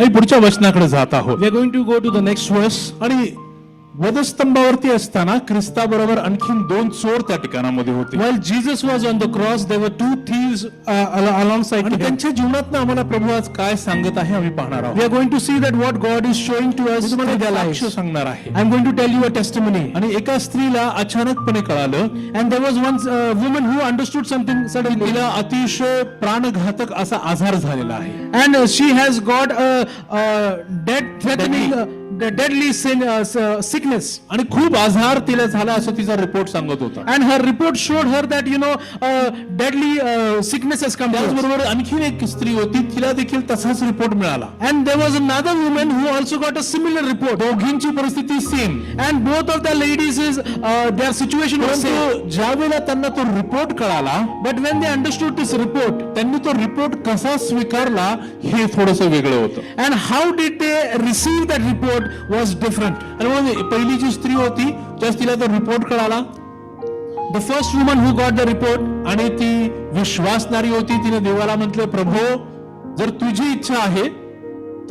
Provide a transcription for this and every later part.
आणि पुढच्या वचनाकडे जात आहोत. We are going to go to the next verse. आणि वधस्तंभावरती असताना ख्रिस्ताबरोबर आणखीन 2 चोर त्या ठिकाणामध्ये होते. While Jesus was on the cross, there were 2 thieves alongside आणि him. त्यांच्या जीवनातनं आम्हाला प्रभू आज काय सांगत आहे आम्ही पाहणार आहोत. We are going to see that what God is showing to us तुम्हाला through their साक्ष lives. सांगणार आहे. I'm going to tell you a testimony. आणि एका स्त्रीला अचानकपणे कळालं, And there was one woman who understood something suddenly. तिला अतिशय प्राणघातक असा आजार झालेला आहे. And she has got a deadly sickness. आणि खूप आजार तिला झाला असं तिचा रिपोर्ट सांगत होता. And her report showed her that deadly sickness has come to her. त्याचबरोबर आणखीन एक स्त्री होती, तिला देखील तसाच रिपोर्ट मिळाला. And there was another woman who also got a similar report. दोघींची परिस्थिती same. And both of the ladies their situation was same. परंतु ज्या वेळेला त्यांना तो रिपोर्ट कळाला, But when they understood this report, त्यांनी तो रिपोर्ट कसा स्वीकारला हे थोडंसं वेगळं होतं. and how did they receive that report was different. आणि मग पहिली जी स्त्री होती त्यास तिला तो रिपोर्ट कळाला, The first woman who got the report, आणि ती विश्वासणारी होती. तिने देवाला म्हटले, प्रभू जर तुझी इच्छा आहे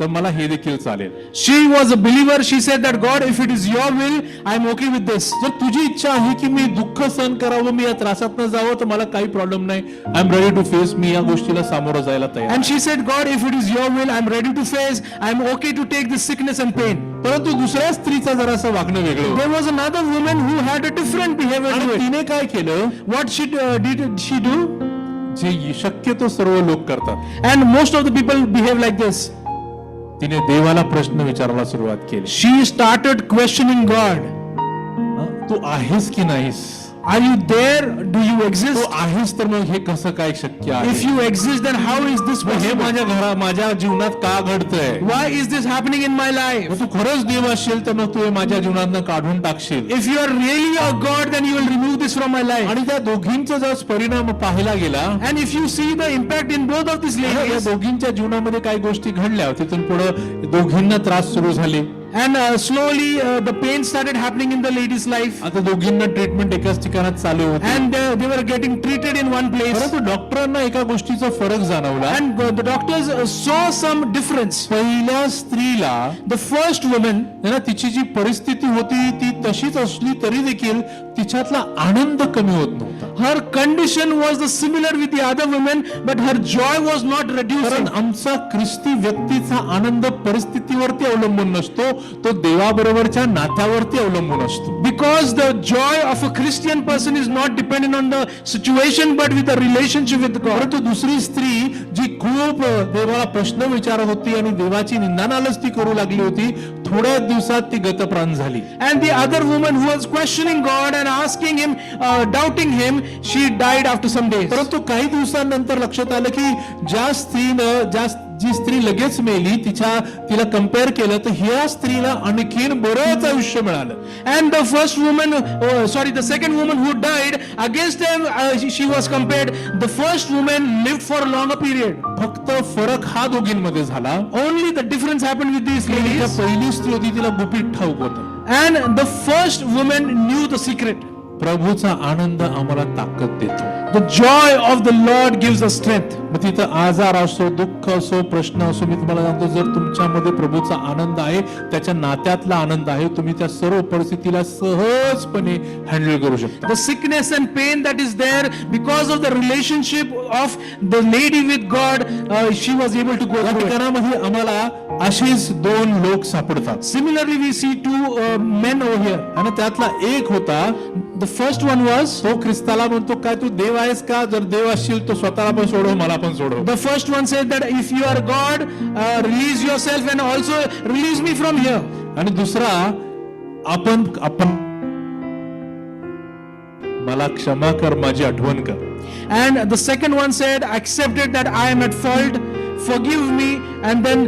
तर मला हे देखील चालेल. she was a believer. She said that God, if it is your will, I am okay with this. जर तुझी इच्छा आहे की मी दुःख सहन करावं, मी या त्रासात न जावं, तर मला काही प्रॉब्लेम नाही. I am ready to face. मी या गोष्टीला सामोरं जायला तयार. And she said, God, if it is your will, I am ready to face. I am okay to take this sickness and pain. परंतु दुसऱ्या स्त्रीचं जरासं वागणं वेगळं होतं. There was another woman who had a different behavior आणि to it. तिने काय केलं, What did she do? जे शक्यतो सर्व लोक करतात, And most of the people behave like this. तिने देवाला प्रश्न विचारायला सुरुवात केली. She started questioning God. तू आहेस की नाहीस? Are you there? Do you Tu exist? आहेस तर मग हे कसं काय शक्य आहे? If you exist, then how is this मग हे possible? माझ्या जीवनात का घडतंय? Why is this happening in my life? मग तू खरंच देव असशील तर मग तू हे माझ्या जीवनातनं काढून टाकशील. If you are really a God, then you will remove this from my life. आणि त्या दोघींचा जर परिणाम पाहायला गेला, And if you see the impact in both of these या ladies, दोघींच्या जीवनामध्ये काही गोष्टी घडल्या, तिथून पुढे दोघींना त्रास सुरू झाले. and slowly the pain started happening in the lady's life, आता दोघींना ट्रीटमेंट एकाच ठिकाणात चालू होती. and they were getting treated in one place. परंतु डॉक्टरांना एका गोष्टीचा फरक जाणवला. And the doctors saw some difference. पहिल्या स्त्रीला The first woman, तिची जी परिस्थिती होती ती तशीच असली तरी देखील तिच्यातला आनंद कमी होत नव्हता. her condition was the similar with the other women, but her joy was not reducing. कारण आमचा ख्रिस्ती व्यक्तीचा आनंद परिस्थितीवरती अवलंबून नसतो, तो देवाबरोबरच्या नात्यावरती अवलंबून असतो. Because the joy of a Christian person is not dependent on the situation, but with a relationship with God. परंतु दुसरी स्त्री जी खूप देवाला प्रश्न विचारत होती आणि देवाची निंदानालच ती करू लागली होती, थोड्या दिवसात ती गतप्राण झाली. And the other woman who was questioning God and asking him, doubting him, she died after some days. परंतु काही दिवसांनंतर लक्षात आलं की जी स्त्री लगेच मेली, तिला कम्पेअर केलं तर ह्या स्त्रीला आणखीन बरंच आयुष्य मिळालं. And the first woman, the second woman who died, against them she was compared. The first woman lived for a longer period. फक्त फरक हा दोघींमध्ये झाला. Only the difference happened with these G ladies. पहिली स्त्री होती तिला गुपित ठाऊक होतं. And the first woman knew the secret. प्रभूचा आनंद आम्हाला ताकद देतो. The joy of the Lord gives us strength. मग तिथं आजार असो, दुःख असो, प्रश्न असो, मी तुम्हाला सांगतो, जर तुमच्यामध्ये प्रभूचा आनंद आहे, त्याच्या नात्यातला आनंद आहे, तुम्ही त्या सर्व परिस्थितीला सहजपणे हँडल करू शकता. The sickness and pain that is there because of the relationship of the lady with God, she was able to go या through it. ठिकाणामध्ये आम्हाला अशीच 2 लोक सापडतात. Similarly, we see 2 men over here. आणि त्यातला एक होता, The first one was, तो ख्रिस्ताला म्हणतो, काय तू देव आहेस का? जर देव असशील तर स्वतःला पण सोडव, मला पण सोडव. the first one said that if you are God, release yourself and also release me from here. आणि दुसरा, आपण मला क्षमा कर, माझी आठवण कर. And the second one said, accepted that I am at fault, forgive me, and then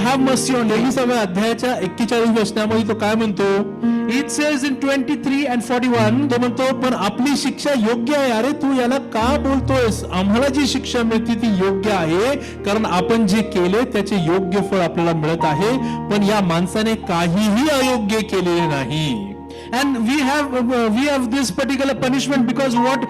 have mercy on me. 23व्या अध्यायाच्या 41 वचनामध्ये तो काय म्हणतो? It says in 23 and 41, तो म्हणतो, पण आपली शिक्षा योग्य आहे. अरे तू याला का बोलतोयस? आम्हाला जी शिक्षा मिळते ती योग्य आहे, कारण आपण जे केले त्याचे योग्य फळ आपल्याला मिळत आहे. पण या माणसाने काहीही अयोग्य केलेले नाही. and we have this particular punishment because what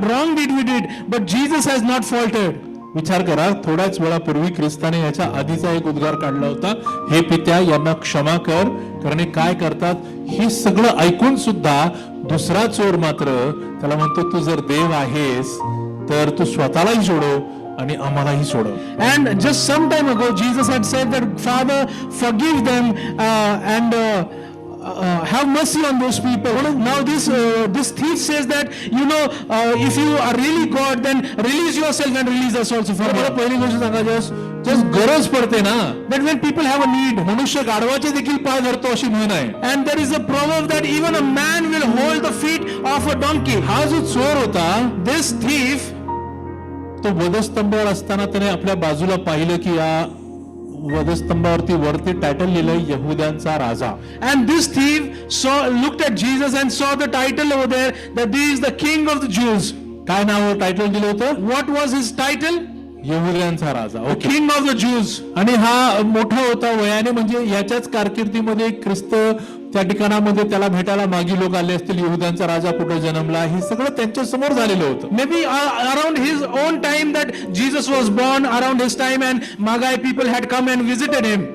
wrong did we did, but Jesus has not faltered. विचार करा, थोड्याच वेळापूर्वी ख्रिस्ताने याच्या आधीचा एक उद्गार काढला होता, हे पित्या यांना क्षमा कर, कारण हे काय करतात. हे सगळं ऐकून सुद्धा दुसरा चोर मात्र त्याला म्हणतो, तू जर देव आहेस तर तू स्वतःलाही सोडव आणि आम्हालाही सोडव. And just some time ago, Jesus had said that, Father, forgive them and have mercy on those people. Now this thief says that, if you are really God, then release yourself and release us also from here. पहिली गोष्ट सांगा, just गरज पडते ना, That when people have a need, मनुष्य गाढवाचे देखील पाय धरतो अशी म्हण आहे. and there is a proverb that even a man will hold the feet of a donkey. हा जो चोर होता, This thief, तो वधस्तंभावर असताना त्याने आपल्या बाजूला पाहिलं की या वधस्तंभावरती वरती टायटल लिहिलंय, यहुद्यांचा राजा. and this thief looked at Jesus and saw the title over there that this is the King of the Jews. काय नाव टायटल दिलं होतं? What was his title? यहुद्यांचा राजा. Okay. King of the Jews. आणि हा मोठा होता वयाने, म्हणजे याच्याच कारकिर्दीमध्ये ख्रिस्त त्या ठिकाणामध्ये त्याला भेटायला मागी लोक आले असतील, यहुद्यांचा राजा कुठे जन्मला, हे सगळं त्यांच्या समोर झालेलं होतं. Maybe around his own time that Jesus was born, around his time, and Magi people had come and visited him.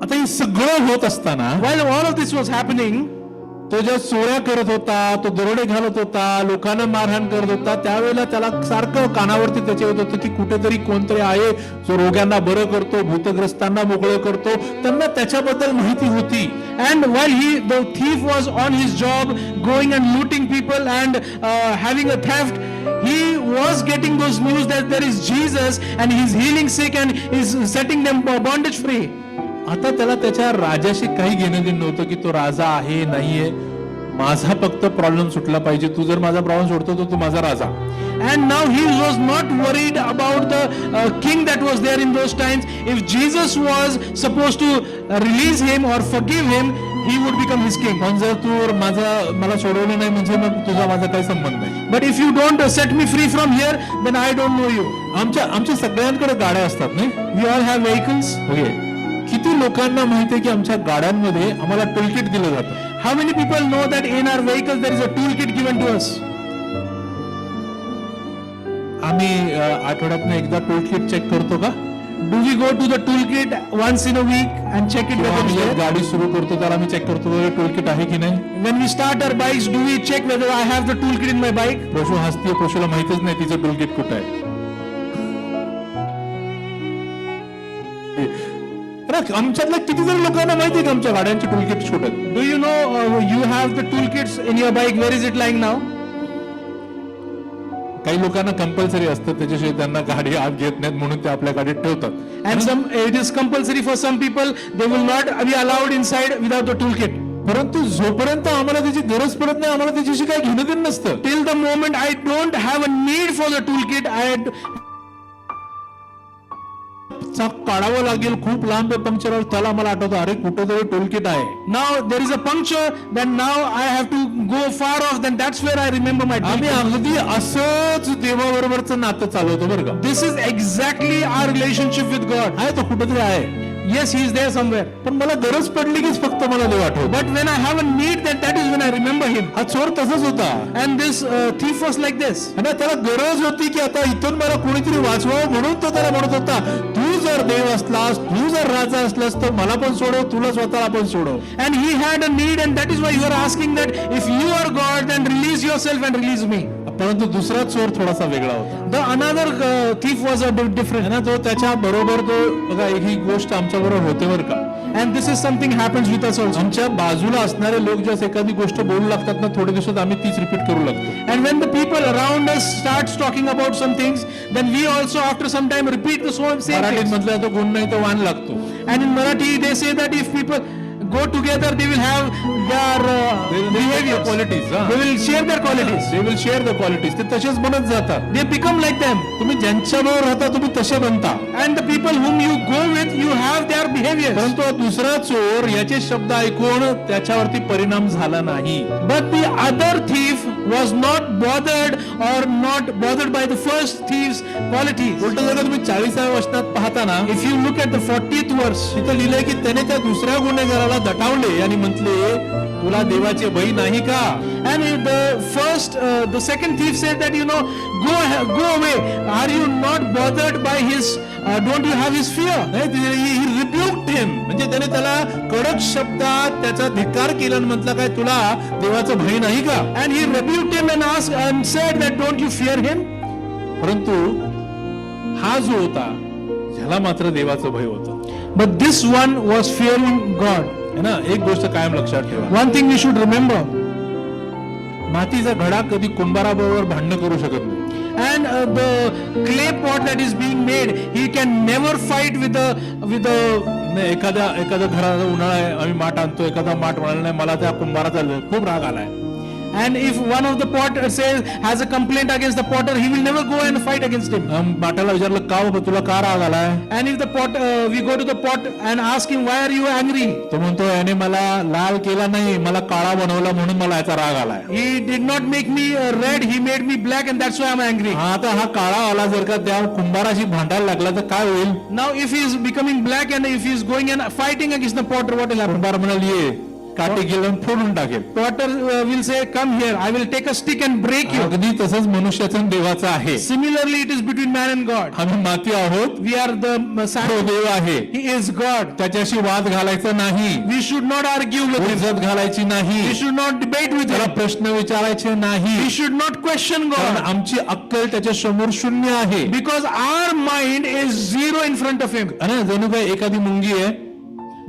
आता हे सगळं होत असताना, While all of this was happening, तो ज्या चोऱ्या करत होता, तो दरोडे घालत होता, लोकांना मारहाण करत होता, त्यावेळेला त्याला सारखं कानावरती त्याचे येत होतं की कुठेतरी कोणतरी आहे जो रोग्यांना बरं करतो, भूतग्रस्तांना मोकळं करतो. त्यांना त्याच्याबद्दल माहिती होती. and while the thief was on his job, going and looting people and having a theft, he was getting those news that there is Jesus and he's healing sick and is setting them bondage free. आता त्याला त्याच्या राजाशी काही घेणं देणं नव्हतं की तो राजा आहे नाहीये. माझा फक्त प्रॉब्लेम सुटला पाहिजे. तू जर माझा प्रॉब्लेम सोडतो तर तू माझा राजा. And now he was not worried about the king that was there in those times. If Jesus was supposed to release him or forgive him, he would become his king. पण जर तू मला सोडवलं नाही म्हणजे मग तुझा माझा काही संबंध नाही. But if you don't set me free from here, then I don't know you. आमच्या सगळ्यांकडे गाड्या असतात नाही. We all have vehicles. Okay. किती लोकांना माहिती आहे की आमच्या गाड्यांमध्ये आम्हाला टोलकिट दिलं जातं? How many people know that in our vehicles there is a toolkit given to us? आम्ही आठवड्यातनं एकदा टोलकिट चेक करतो का? Do we go to the toolkit once in a week and check it whether it's आम्ही there? गाडी सुरू करतो तर आम्ही चेक करतो टोलकिट आहे की नाही. When we start our bikes, do we check whether I have the toolkit in my bike? प्रोशू हसतीये, प्रोशूला माहितच नाही तिचं टोलकिट कुठं आहे. आमच्यातल्या किती जण लोकांना माहिती आहे की आमच्या गाड्यांची टोलकिट कुठे आहेत? Do you know you have the toolkits in your bike? Where is it lying now? काही लोकांना कंपल्सरी असतं, त्याच्याशिवाय त्यांना गाडी आत घेत नाहीत म्हणून ते आपल्या गाडीत ठेवतात. And it is compulsory for some people. They will not be allowed inside without the toolkit. परंतु जोपर्यंत आम्हाला त्याची गरज पडत नाही, आम्हाला त्याच्याशी काही घेणं देणं नसतं. Till the moment I don't have a need for the toolkit, चाक काढावं लागेल, खूप लांब पंक्चर त्याला मला आठवतं, अरे कुठेतरी टोलकिट आहे. now there is a puncture, then now I have to go far off, then that's where I remember my आम्ही toolkit. अगदी असंच देवाबरोबरचं नातं चालवतो बरं का. This is exactly our relationship with God. आहे तो कुठेतरी आहे, Yes, he is there somewhere. पण मला गरज पडली कीच फक्त मला देव आठवतो. But when I have a need, then that is when I remember him. हा चोर तसाच होता. And this thief was like this. आणि त्याला गरज होती की आता इथून मला कोणीतरी वाचवावं, म्हणून तो त्याला म्हणत होता, तू जर देव असलास, तू जर राजा असलास तर मला पण सोडव, तुला स्वतःला पण सोडव. And he had a need, and that is why you are asking that if you are God, then release yourself and release me. परंतु दुसरा चोर थोडासा वेगळा होता. The another thief was a bit different. आणि तो त्याच्या बरोबर तो बघा, ही गोष्ट आमच्या बरोबर होते बरं का. And this is something happens with us also. आमच्या बाजूला असणारे लोक ज्यास एखादी गोष्ट बोलू लागतात ना, थोडे दिवसात आम्ही तीच रिपीट करू लागतो. And when the people around us starts talking about some things, then we also after some time repeat the same मराठीत things. म्हटलं तो गुण नाही तो वाण लागतो. And in Marathi they say that if people go together, they will have their behavior qualities. They will share their qualities. They will share the qualities. ते तसेच बनत जातात. They become like them. तुम्ही ज्यांच्याबरोबर राहता तुम्ही तसे बनता. And the people whom you go with, you have their behaviors. परंतु हा दुसरा चोर याचे शब्द ऐकून त्याच्यावरती परिणाम झाला नाही. But the other thief was not bothered by the first thief's qualities. उलट जर का तुम्ही 40व्या वचनात पाहता ना, If you look at the 40th verse, तिथं लिहिलंय की त्याने त्या दुसऱ्या गुन्हेगाराला दटावले आणि म्हटले, तुला देवाचे भय नाही का? and the second thief said that, go away. Are you not bothered by his? Don't you have his fear? नाही, ही रिब्युक्ड हिम, म्हणजे त्याने त्याला कडक शब्दात त्याचा धिक्कार केला आणि म्हटलं, काय तुला देवाचं भय नाही का? And he rebuked him and asked and said that, don't you fear him? परंतु हा जो होता ह्याला मात्र देवाचं भय होतं. But this one was fearing God. है ना. एक गोष्ट कायम लक्षात ठेवा, One thing we should remember, मातीचा घडा कधी कुंभाराबरोबर भांडण करू शकत नाही. and the clay pot that is being made, he can never fight with the नाही, एखाद्या घराचा उन्हाळा आहे, आम्ही माठ आणतो, एखादा माठ म्हणाला नाही मला त्या कुंभाराचा खूप राग आलाय. and if one of the pot has a complaint against the potter, he will never go and fight against him. माठाला विचारलं, का बाबा तुला का राग आलाय? And if we go to the pot and ask him, why are you angry? तो म्हणतो, याने मला लाल केला नाही, मला काळा बनवला म्हणून मला याचा राग आलाय. He did not make me red, he made me black, and that's why I'm angry. आता हा काळा आला जर का त्या कुंभाराशी भांडायला लागला तर काय होईल? Now if he is becoming black and if he is going and fighting against the potter, what will happen? कुंभार म्हणाल, ये काटे घेऊन फोडून टाकेल. Potter will say, come here, I will take a stick and break you. अगदी तसंच मनुष्याचं आणि देवाचं आहे. Similarly, it is between man and God. आम्ही माती आहोत, We are the तो sand. देव आहे. He is God. त्याच्याशी वाद घालायचा नाही, We should not argue with him. इज्जत घालायची नाही, We should not debate with त्याला him. प्रश्न विचारायचे नाही, We should not question कारण God. आमची अक्कल त्याच्या समोर शून्य आहे. Because our mind is zero in front of him. आणि जणू काय एखादी मुंगी आहे,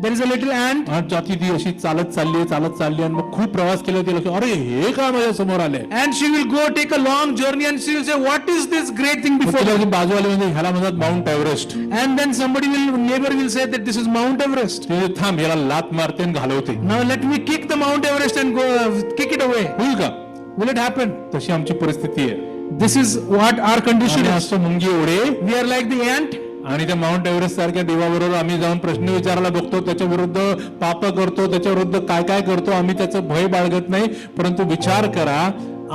There is a little ant, आणि जाती ती अशी चालत चालली आणि मग खूप प्रवास केला, तिला अरे हे काय माझ्या समोर आले. and she will go take a long journey and she will say, what is this great thing before me? बाजूवाले म्हणजे ह्याला म्हणतात mount Everest. And then neighbor will say that this is Mount Everest. ते थांब, याला लात मारते आणि घालवते. Now let me kick the Mount Everest and go kick it away. होईल का? Will it happen? तशी आमची परिस्थिती आहे. This is what our condition आम्ही is. असतो मुंगी एवढे, We are like the ant. आणि त्या माउंट एव्हरेस्ट सारख्या देवाबरोबर आम्ही जाऊन प्रश्न विचारायला बघतो, त्याच्या विरुद्ध पाप करतो, त्याच्या विरुद्ध काय काय करतो, आम्ही त्याचं भय बाळगत नाही. परंतु विचार करा,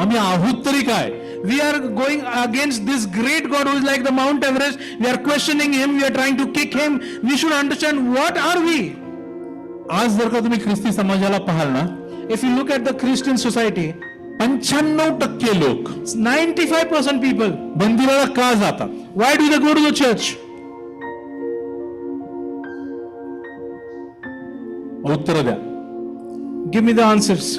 आम्ही आहोत तरी काय? We are going against this great God who is like the Mount Everest. We are questioning him. We are trying to kick him. We should understand what are we. आज जर का तुम्ही ख्रिस्ती समाजाला पाहाल ना, If you look at the Christian society, 95% लोक 95% people, मंदिराला का जातात? why do they go to the church? उत्तर द्या. Give me the answers.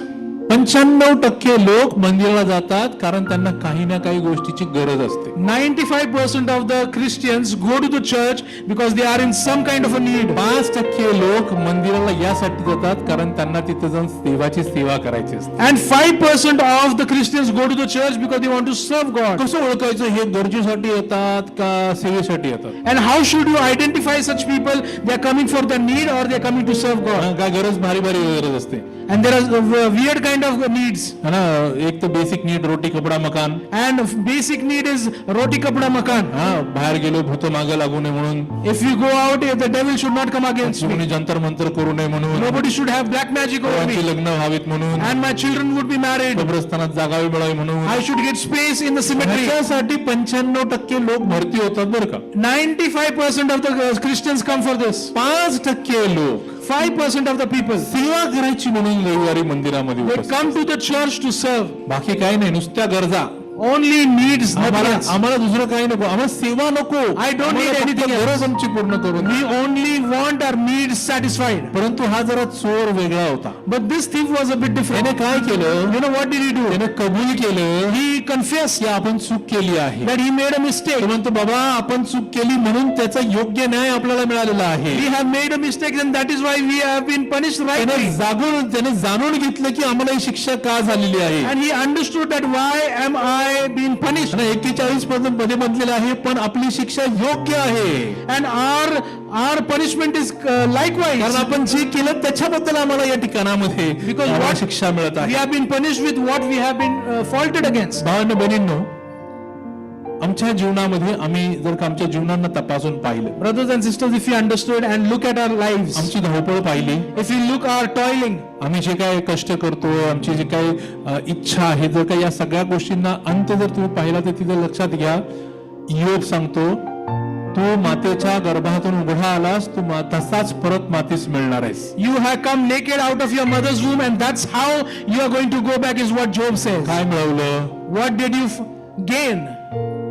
95% लोक मंदिराला जातात कारण त्यांना काही ना काही गोष्टीची गरज असते. 95% of the Christians go to the church because they are in some kind of a need. 5% लोक मंदिराला यासाठी जातात कारण त्यांना तिथे जाऊन देवाची सेवा करायची असते. And 5% of the Christians go to the church because they want to serve God. कसं ओळखायचं हे गरजेसाठी येतात का सेवेसाठी येतात? And how should you identify such people? They are coming for the need or they are coming to serve God? काय गरज भारी भारी गरज असते. And there are weird kind of needs. है ना. एक तर बेसिक नीड रोटी कपडा मकान. And basic need is roti kapda makan. हा, बाहेर गेलो भूत मागे लागू नये म्हणून, If you go out, the devil should not come against me. कोणी जंतर मंतर करू नये म्हणून, Nobody should have black magic over पोरांची me. लग्न व्हावीत म्हणून, And my children would be married. कब्रस्तानात जागावी मिळावी म्हणून. I should get space in the cemetery. ह्याच्यासाठी 95% लोक भरती होतात बरं का. 95% of the Christians come for this. 5% लोक 5% of the people, सेवा करायची म्हणून रविवारी मंदिरामध्ये they उपस्थित. come to the church to serve. बाकी काही नाही, नुसत्या गरजा. Only needs, nothing आम्हाला else. आम्हाला दुसरं काही नको, आम्हाला सेवा नको. I don't need आम्हाला फक्त anything else. गरज आमची पूर्ण करून. We only want our needs satisfied. परंतु हा जरा चोर वेगळा होता. But this thief was a bit different. त्याने काय केलं? You know what did he do? त्याने कबूल केलं He confessed की आपण चूक केली आहे. that he made a mistake. तो म्हणतो, बाबा आपण चूक केली म्हणून त्याचा योग्य न्याय आपल्याला मिळालेला आहे. We have made a mistake and that is why we have been punished rightly. त्याने जाणून घेतलं की आम्हाला ही शिक्षा का झालेली आहे. And he understood that why am I being punished? आणि 41 मध्ये म्हटलेलं आहे, पण आपली शिक्षा योग्य आहे. And our punishment is likewise. कारण आपण जे केलं त्याच्याबद्दल आम्हाला या ठिकाणामध्ये Because आम्हाला what- शिक्षा मिळत We आहे. have been punished with what we have been faulted against. भावांनो बहिणींनो, आमच्या जीवनामध्ये आम्ही जर का आमच्या जीवनांना तपासून पाहिलं, Brothers and sisters, if you understood and look at our lives, आमची धावपळ पाहिली, if you look our toiling, आम्ही जे काय कष्ट करतो, आमची जी काय इच्छा आहे, जर का या सगळ्या गोष्टींना अंत जर तुम्ही पाहिला तर तिथे लक्षात घ्या, इयोब सांगतो, तू मातेच्या गर्भातून उघडा आलास, तू तसाच परत मातीस मिळणार आहेस. you have come naked out of your mother's womb, and that's how you are going to go back, is what Job says. काय मिळवलं? What did you gain?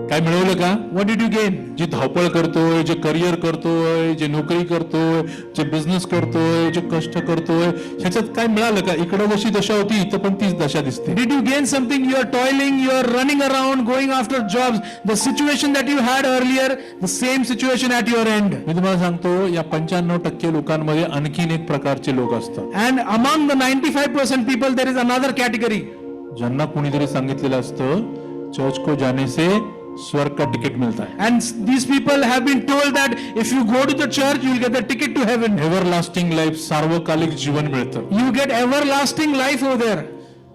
काय मिळवलं का? What did you gain? जे धावपळ करतोय, जे करिअर करतोय, जे नोकरी करतोय, जे बिझनेस करतोय, जे कष्ट करतोय, ह्याच्यात काय मिळालं का? इकडं जशी दशा होती इथं पण तीच दशा दिसते. Did you gain something? You are toiling, you are running around, going after jobs. The situation that you had earlier, the same situation at your end. मी तुम्हाला सांगतो, या 95% लोकांमध्ये आणखीन एक प्रकारचे लोक असतात, And among the 95% people, there is another category. ज्यांना कुणीतरी सांगितलेलं असतं, चर्च को जाने से स्वर्ग का तिकीट मिळता है, And these people have been told that if you go to the church, you will get the ticket to heaven. Everlasting life, सार्वकालिक जीवन मिळतं. You get everlasting life over there.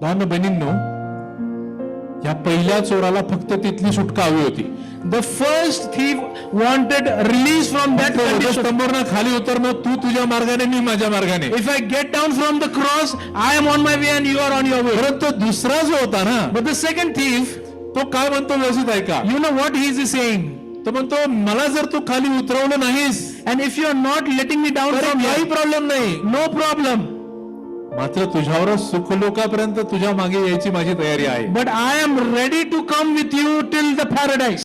लहान बहिणींनो, या पहिल्या चोराला फक्त तिथली सुटका हवी होती. The first thief wanted release from that condition. स्तंभावरनं खाली उतरणं, तू तुझ्या मार्गाने, मी माझ्या मार्गाने. If I get down from the cross, I am on my way and you are on your way. परंतु दुसरा जो होता ना, But the second thief, तो काय म्हणतो व्यवस्थित ऐका, you know what he is saying? तो म्हणतो, मला जर तू खाली उतरवलं नाहीस And if you are not letting me down तरी from काही here, प्रॉब्लेम नाही, no problem. मात्र तुझ्यावरच सुखलोकापर्यंत तुझ्या मागे यायची माझी तयारी आहे. But I am ready to come with you till the paradise.